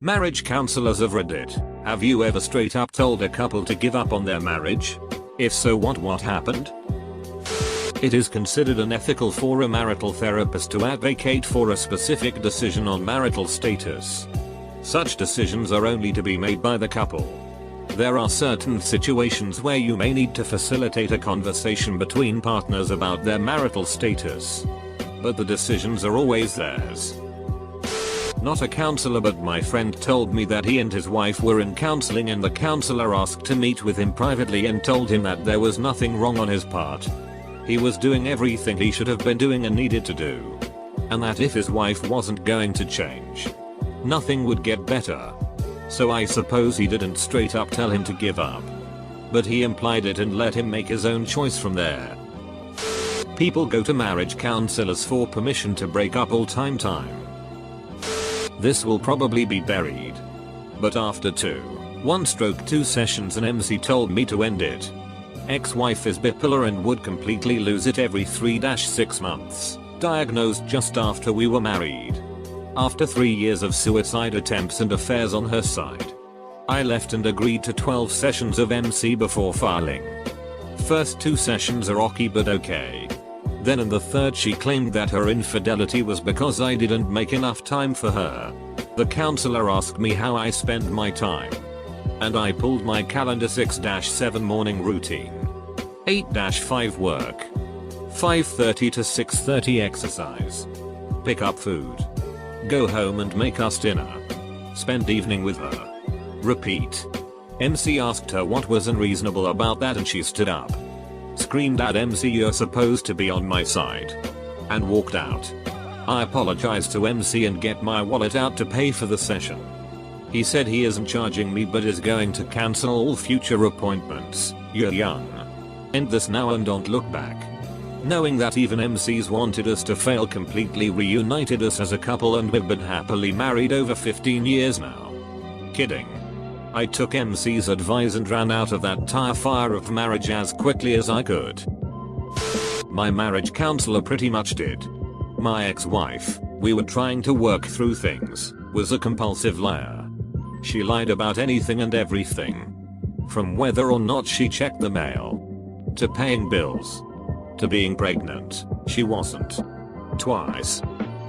Marriage counselors of Reddit, have you ever straight up told a couple to give up on their marriage? If so, what happened? It is considered unethical for a marital therapist to advocate for a specific decision on marital status. Such decisions are only to be made by the couple. There are certain situations where you may need to facilitate a conversation between partners about their marital status. But the decisions are always theirs. Not a counselor, but my friend told me that he and his wife were in counseling and the counselor asked to meet with him privately and told him that there was nothing wrong on his part. He was doing everything he should have been doing and needed to do. And that if his wife wasn't going to change, nothing would get better. So I suppose he didn't straight up tell him to give up. But he implied it and let him make his own choice from there. People go to marriage counselors for permission to break up all time. This will probably be buried. But after 1/2 sessions an MC told me to end it. Ex-wife is bipolar and would completely lose it every 3-6 months. Diagnosed just after we were married. After 3 years of suicide attempts and affairs on her side. I left and agreed to 12 sessions of MC before filing. First 2 sessions are rocky but okay. Then in the third she claimed that her infidelity was because I didn't make enough time for her. The counselor asked me how I spend my time. And I pulled my calendar. 6-7 morning routine. 8-5 work. 5:30 to 6:30 exercise. Pick up food. Go home and make us dinner. Spend evening with her. Repeat. MC asked her what was unreasonable about that and she stood up. Screamed at MC, "You're supposed to be on my side." And walked out. I apologized to MC and get my wallet out to pay for the session. He said he isn't charging me but is going to cancel all future appointments. You're young. End this now and don't look back. Knowing that even MCs wanted us to fail completely reunited us as a couple and we've been happily married over 15 years now. Kidding. I took MC's advice and ran out of that tire fire of marriage as quickly as I could. My marriage counselor pretty much did. My ex-wife, we were trying to work through things, was a compulsive liar. She lied about anything and everything. From whether or not she checked the mail, to paying bills, to being pregnant, she wasn't. Twice.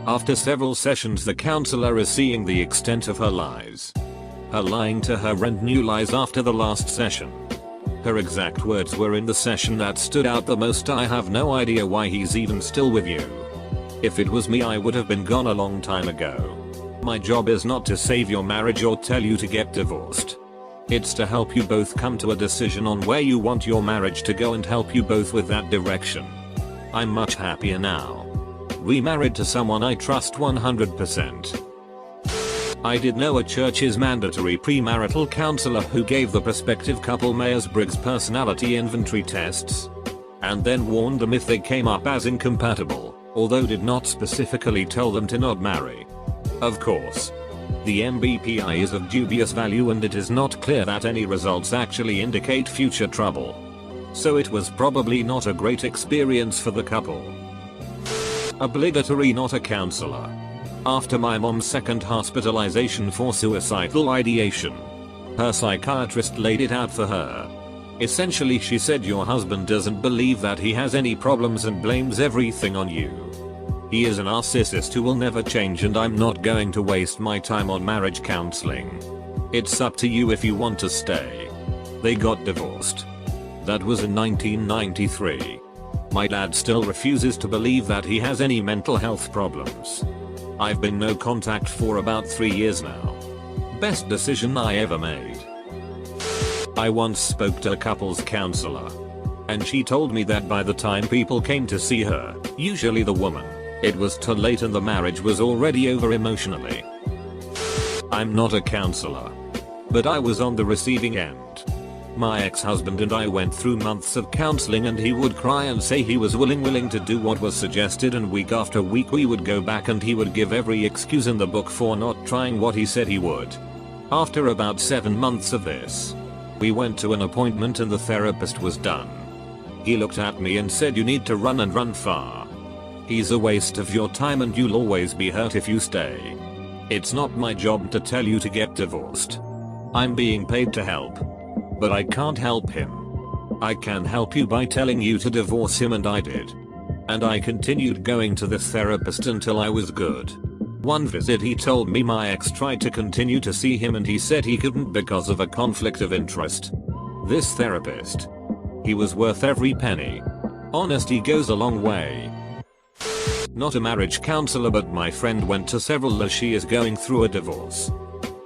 After several sessions the counselor is seeing the extent of her lies. Her lying to her and new lies after the last session. Her exact words were in the session that stood out the most: "I have no idea why he's even still with you. If it was me I would have been gone a long time ago. My job is not to save your marriage or tell you to get divorced. It's to help you both come to a decision on where you want your marriage to go and help you both with that direction. I'm much happier now. Remarried to someone I trust 100%. I did know a church's mandatory premarital counselor who gave the prospective couple Myers-Briggs personality inventory tests. And then warned them if they came up as incompatible, although did not specifically tell them to not marry. Of course. The MBPI is of dubious value and it is not clear that any results actually indicate future trouble. So it was probably not a great experience for the couple. Obligatory not a counselor. After my mom's second hospitalization for suicidal ideation, her psychiatrist laid it out for her. Essentially she said, "Your husband doesn't believe that he has any problems and blames everything on you. He is a narcissist who will never change and I'm not going to waste my time on marriage counseling. It's up to you if you want to stay." They got divorced. That was in 1993. My dad still refuses to believe that he has any mental health problems. I've been no contact for about 3 years now. Best decision I ever made. I once spoke to a couples counselor. And she told me that by the time people came to see her, usually the woman, it was too late and the marriage was already over emotionally. I'm not a counselor. But I was on the receiving end. My ex-husband and I went through months of counseling and he would cry and say he was willing to do what was suggested, and week after week we would go back and he would give every excuse in the book for not trying what he said he would. After about 7 months of this, we went to an appointment and the therapist was done. He looked at me and said, "You need to run and run far. He's a waste of your time and you'll always be hurt if you stay." It's not my job to tell you to get divorced. I'm being paid to help. But I can't help him. I can help you by telling you to divorce him, and I did. And I continued going to this therapist until I was good. One visit he told me my ex tried to continue to see him and he said he couldn't because of a conflict of interest. This therapist. He was worth every penny. Honesty goes a long way. Not a marriage counselor, but my friend went to several as she is going through a divorce.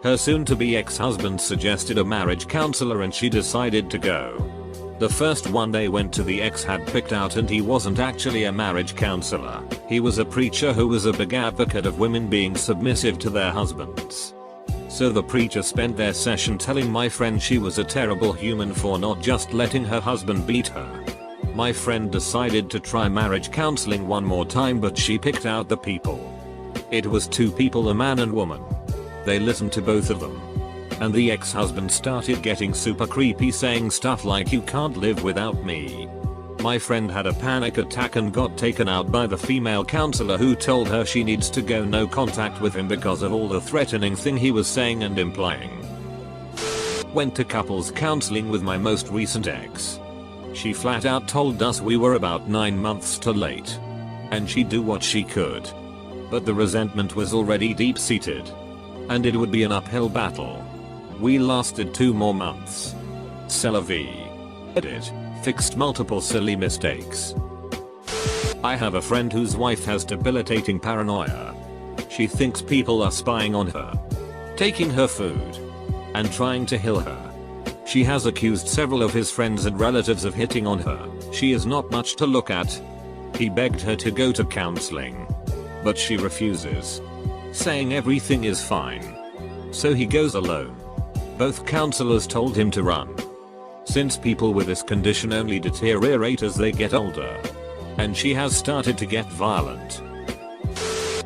Her soon-to-be ex-husband suggested a marriage counselor and she decided to go. The first one they went to, the ex had picked out, and he wasn't actually a marriage counselor. He was a preacher who was a big advocate of women being submissive to their husbands. So the preacher spent their session telling my friend she was a terrible human for not just letting her husband beat her. My friend decided to try marriage counseling one more time, but she picked out the people. It was two people, a man and woman. They listened to both of them. And the ex-husband started getting super creepy, saying stuff like, "You can't live without me." My friend had a panic attack and got taken out by the female counselor, who told her she needs to go no contact with him because of all the threatening thing he was saying and implying. Went to couples counseling with my most recent ex. She flat out told us we were about 9 months too late. And she'd do what she could. But the resentment was already deep-seated. And it would be an uphill battle. We lasted 2 more months. C'est la vie. Edit. Fixed multiple silly mistakes. I have a friend whose wife has debilitating paranoia. She thinks people are spying on her, taking her food, and trying to kill her. She has accused several of his friends and relatives of hitting on her. She is not much to look at. He begged her to go to counseling, but she refuses, saying everything is fine. So he goes alone. Both counselors told him to run, since people with this condition only deteriorate as they get older. And she has started to get violent.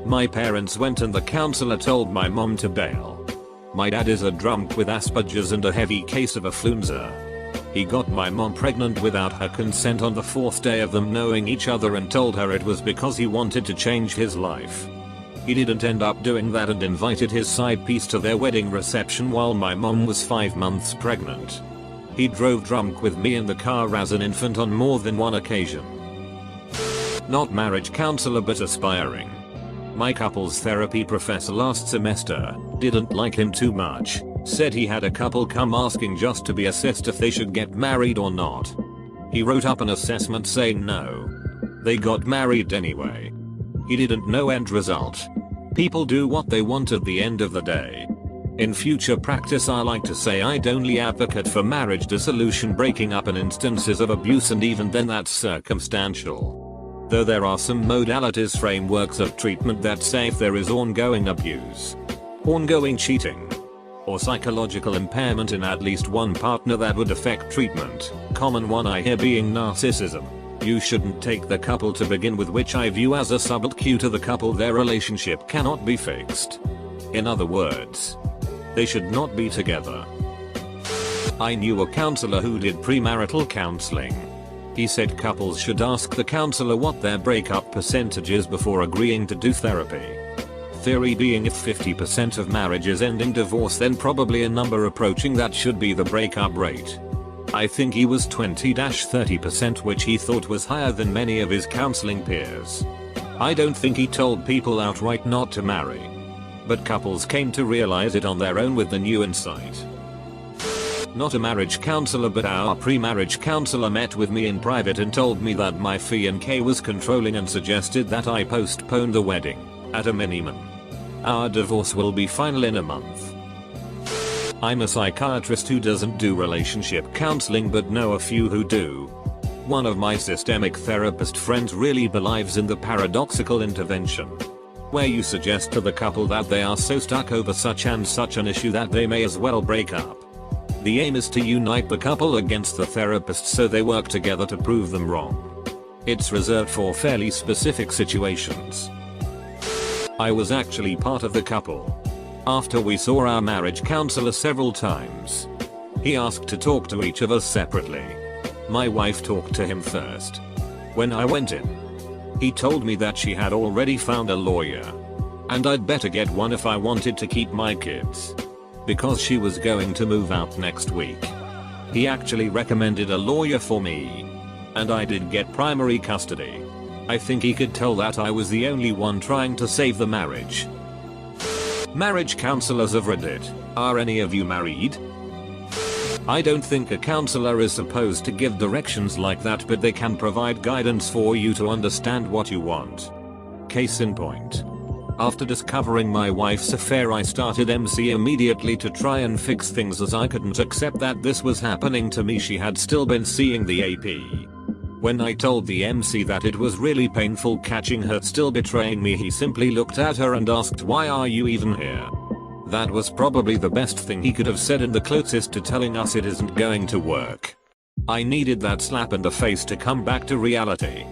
My parents went and the counselor told my mom to bail. My dad is a drunk with Asperger's and a heavy case of affluenza. He got my mom pregnant without her consent on the 4th day of them knowing each other and told her it was because he wanted to change his life. He didn't end up doing that and invited his side piece to their wedding reception while my mom was 5 months pregnant. He drove drunk with me in the car as an infant on more than one occasion. Not marriage counselor but aspiring. My couples therapy professor last semester didn't like him too much, said he had a couple come asking just to be assessed if they should get married or not. He wrote up an assessment saying no. They got married anyway. He didn't know end result. People do what they want at the end of the day. In future practice I like to say I'd only advocate for marriage dissolution, breaking up, and instances of abuse, and even then that's circumstantial. Though there are some modalities, frameworks of treatment that say if there is ongoing abuse, ongoing cheating, or psychological impairment in at least one partner, that would affect treatment. Common one I hear being narcissism. You shouldn't take the couple to begin with, which I view as a subtle cue to the couple their relationship cannot be fixed. In other words, they should not be together. I knew a counselor who did premarital counseling. He said couples should ask the counselor what their breakup percentage is before agreeing to do therapy. Theory being, if 50% of marriages end in divorce, then probably a number approaching that should be the breakup rate. I think he was 20-30%, which he thought was higher than many of his counseling peers. I don't think he told people outright not to marry, but couples came to realize it on their own with the new insight. Not a marriage counselor, but our pre-marriage counselor met with me in private and told me that my fiancé was controlling and suggested that I postpone the wedding, at a minimum. Our divorce will be final in a month. I'm a psychiatrist who doesn't do relationship counseling but know a few who do. One of my systemic therapist friends really believes in the paradoxical intervention, where you suggest to the couple that they are so stuck over such and such an issue that they may as well break up. The aim is to unite the couple against the therapist so they work together to prove them wrong. It's reserved for fairly specific situations. I was actually part of the couple. After we saw our marriage counselor several times, he asked to talk to each of us separately. My wife talked to him first. When I went in, he told me that she had already found a lawyer, And I'd better get one if I wanted to keep my kids. Because she was going to move out next week. He actually recommended a lawyer for me. And I did get primary custody. I think he could tell that I was the only one trying to save the marriage. Marriage counselors of Reddit, are any of you married? I don't think a counselor is supposed to give directions like that, but they can provide guidance for you to understand what you want. Case in point. After discovering my wife's affair, I started MC immediately to try and fix things, as I couldn't accept that this was happening to me. She had still been seeing the AP. When I told the MC that it was really painful catching her still betraying me, he simply looked at her and asked, "Why are you even here?" That was probably the best thing he could have said and the closest to telling us it isn't going to work. I needed that slap in the face to come back to reality.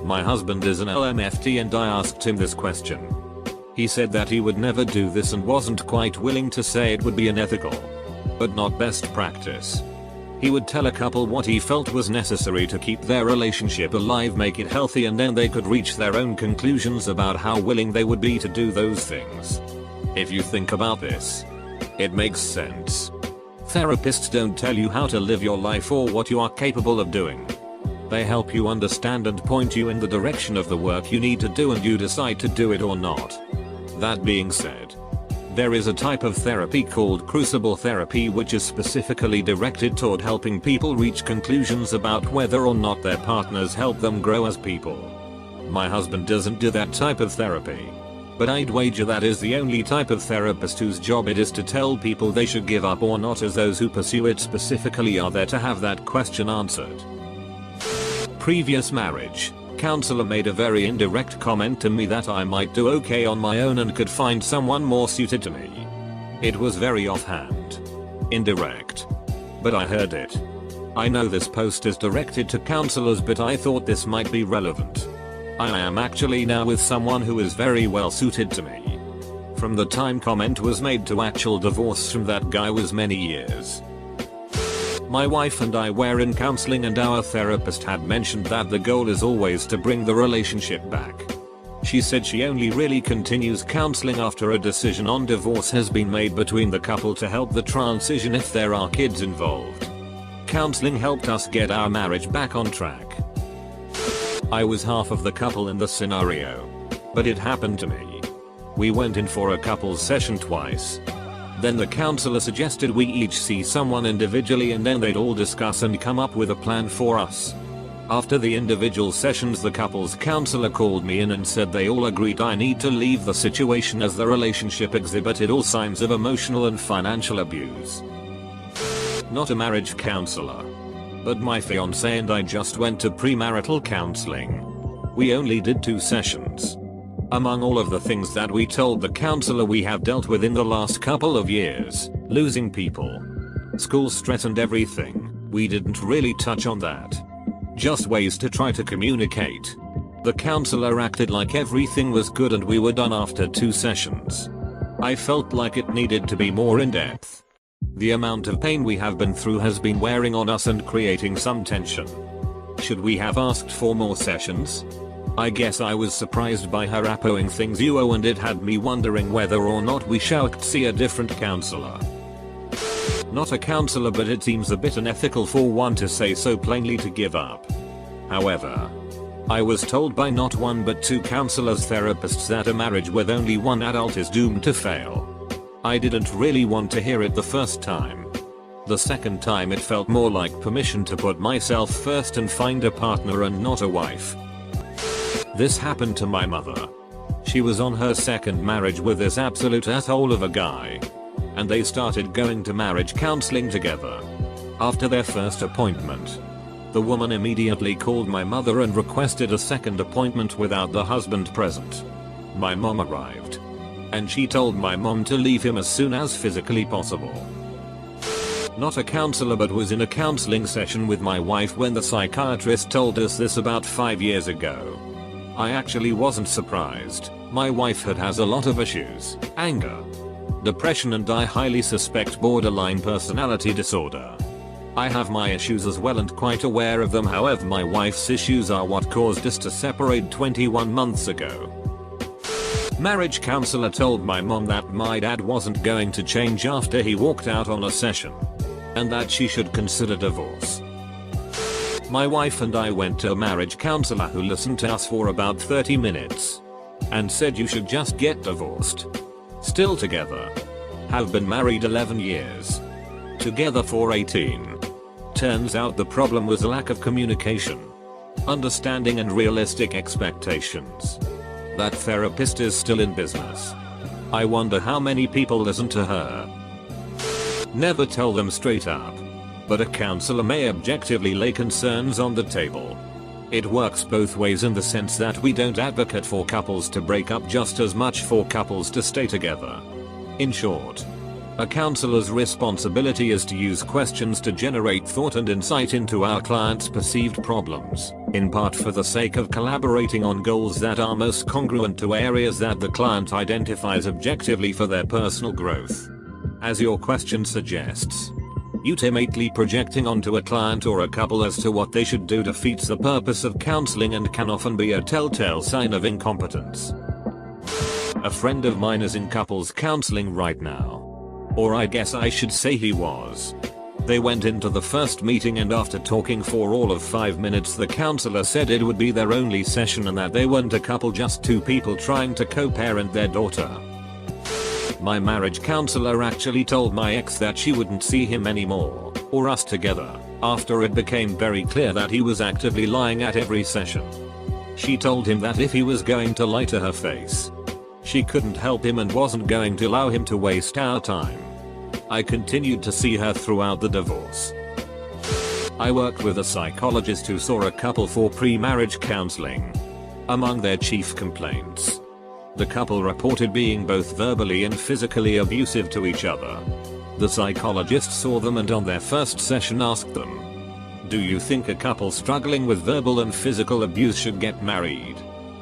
My husband is an LMFT and I asked him this question. He said that he would never do this and wasn't quite willing to say it would be unethical, but not best practice. He would tell a couple what he felt was necessary to keep their relationship alive, make it healthy, and then they could reach their own conclusions about how willing they would be to do those things. If you think about this, it makes sense. Therapists don't tell you how to live your life or what you are capable of doing. They help you understand and point you in the direction of the work you need to do, and you decide to do it or not. That being said, there is a type of therapy called crucible therapy, which is specifically directed toward helping people reach conclusions about whether or not their partners help them grow as people. My husband doesn't do that type of therapy, but I'd wager that is the only type of therapist whose job it is to tell people they should give up or not, as those who pursue it specifically are there to have that question answered. Previous marriage. Counselor made a very indirect comment to me that I might do okay on my own and could find someone more suited to me. It was very offhand. Indirect. But I heard it. I know this post is directed to counselors, but I thought this might be relevant. I am actually now with someone who is very well suited to me. From the time comment was made to actual divorce from that guy was many years. My wife and I were in counseling, and our therapist had mentioned that the goal is always to bring the relationship back. She said she only really continues counseling after a decision on divorce has been made between the couple to help the transition if there are kids involved. Counseling helped us get our marriage back on track. I was half of the couple in the scenario, but it happened to me. We went in for a couples session twice. Then the counselor suggested we each see someone individually, and then they'd all discuss and come up with a plan for us. After the individual sessions, the couples counselor called me in and said they all agreed I need to leave the situation as the relationship exhibited all signs of emotional and financial abuse. Not a marriage counselor, but my fiance and I just went to premarital counseling. We only did 2 sessions. Among all of the things that we told the counselor we have dealt with in the last couple of years, losing people, school stress and everything, we didn't really touch on that. Just ways to try to communicate. The counselor acted like everything was good and we were done after 2 sessions. I felt like it needed to be more in depth. The amount of pain we have been through has been wearing on us and creating some tension. Should we have asked for more sessions? I guess I was surprised by her echoing things you owe, and it had me wondering whether or not we should see a different counselor. Not a counselor, but it seems a bit unethical for one to say so plainly to give up. However, I was told by not 1 but 2 counselors therapists that a marriage with only 1 adult is doomed to fail. I didn't really want to hear it the first time. The second time it felt more like permission to put myself first and find a partner and not a wife. This happened to my mother. She was on her second marriage with this absolute asshole of a guy. And they started going to marriage counseling together. After their first appointment, the woman immediately called my mother and requested a second appointment without the husband present. My mom arrived, and she told my mom to leave him as soon as physically possible. Not a counselor, but was in a counseling session with my wife when the psychiatrist told us this about 5 years ago. I actually wasn't surprised. My wife has a lot of issues, anger, depression, and I highly suspect borderline personality disorder. I have my issues as well and quite aware of them. However, my wife's issues are what caused us to separate 21 months ago. Marriage counselor told my mom that my dad wasn't going to change after he walked out on a session, and that she should consider divorce. My wife and I went to a marriage counselor who listened to us for about 30 minutes and said you should just get divorced. Still together. Have been married 11 years. Together for 18. Turns out the problem was a lack of communication, understanding and realistic expectations. That therapist is still in business. I wonder how many people listen to her. Never tell them straight up. But a counselor may objectively lay concerns on the table. It works both ways in the sense that we don't advocate for couples to break up just as much for couples to stay together. In short, a counselor's responsibility is to use questions to generate thought and insight into our client's perceived problems, in part for the sake of collaborating on goals that are most congruent to areas that the client identifies objectively for their personal growth. As your question suggests, ultimately projecting onto a client or a couple as to what they should do defeats the purpose of counseling and can often be a telltale sign of incompetence. A friend of mine is in couples counseling right now. Or I guess I should say he was. They went into the first meeting and after talking for all of 5 minutes the counselor said it would be their only session and that they weren't a couple, just two people trying to co-parent their daughter. My marriage counselor actually told my ex that she wouldn't see him anymore, or us together, after it became very clear that he was actively lying at every session. She told him that if he was going to lie to her face, she couldn't help him and wasn't going to allow him to waste our time. I continued to see her throughout the divorce. I worked with a psychologist who saw a couple for pre-marriage counseling. Among their chief complaints, the couple reported being both verbally and physically abusive to each other. The psychologist saw them and on their first session asked them, "Do you think a couple struggling with verbal and physical abuse should get married?"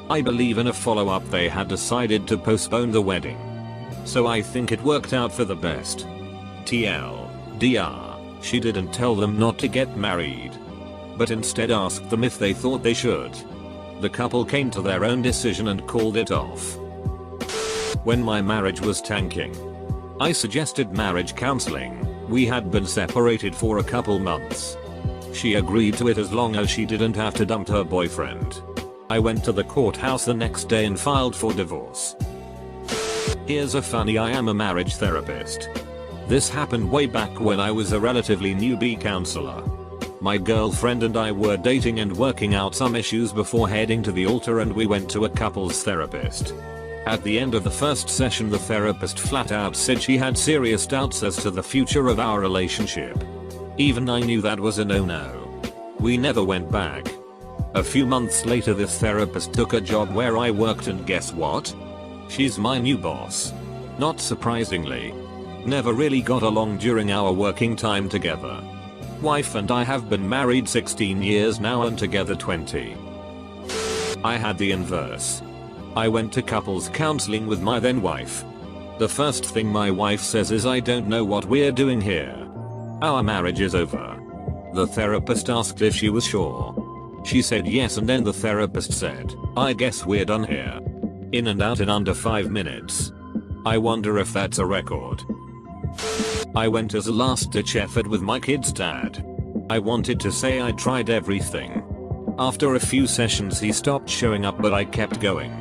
I believe in a follow-up they had decided to postpone the wedding. So I think it worked out for the best. TLDR, she didn't tell them not to get married, but instead asked them if they thought they should. The couple came to their own decision and called it off. When my marriage was tanking, I suggested marriage counseling. We had been separated for a couple months. She agreed to it as long as she didn't have to dump her boyfriend. I went to the courthouse the next day and filed for divorce. Here's a funny, I am a marriage therapist. This happened way back when I was a relatively newbie counselor. My girlfriend and I were dating and working out some issues before heading to the altar and we went to a couples therapist. At the end of the first session the therapist flat out said she had serious doubts as to the future of our relationship. Even I knew that was a no-no. We never went back. A few months later this therapist took a job where I worked and guess what? She's my new boss. Not surprisingly. Never really got along during our working time together. Wife and I have been married 16 years now and together 20. I had the inverse. I went to couples counseling with my then wife. The first thing my wife says is, "I don't know what we're doing here. Our marriage is over." The therapist asked if she was sure. She said yes and then the therapist said, "I guess we're done here." In and out in under 5 minutes. I wonder if that's a record. I went as a last-ditch effort with my kid's dad. I wanted to say I tried everything. After a few sessions he stopped showing up but I kept going.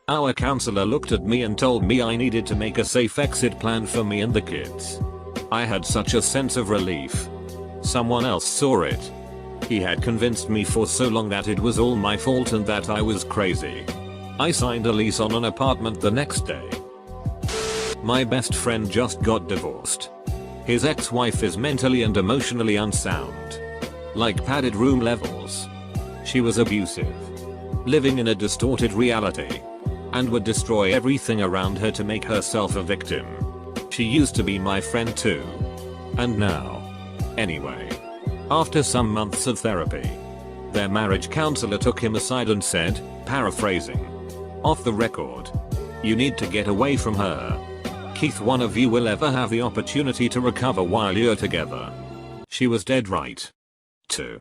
Our counselor looked at me and told me I needed to make a safe exit plan for me and the kids. I had such a sense of relief. Someone else saw it. He had convinced me for so long that it was all my fault and that I was crazy. I signed a lease on an apartment the next day. My best friend just got divorced. His ex-wife is mentally and emotionally unsound. Like padded room levels. She was abusive. Living in a distorted reality. And would destroy everything around her to make herself a victim. She used to be my friend too. And now. Anyway. After some months of therapy, their marriage counselor took him aside and said, paraphrasing, "Off the record. You need to get away from her. Keith, one of you will ever have the opportunity to recover while you're together." She was dead right. 2.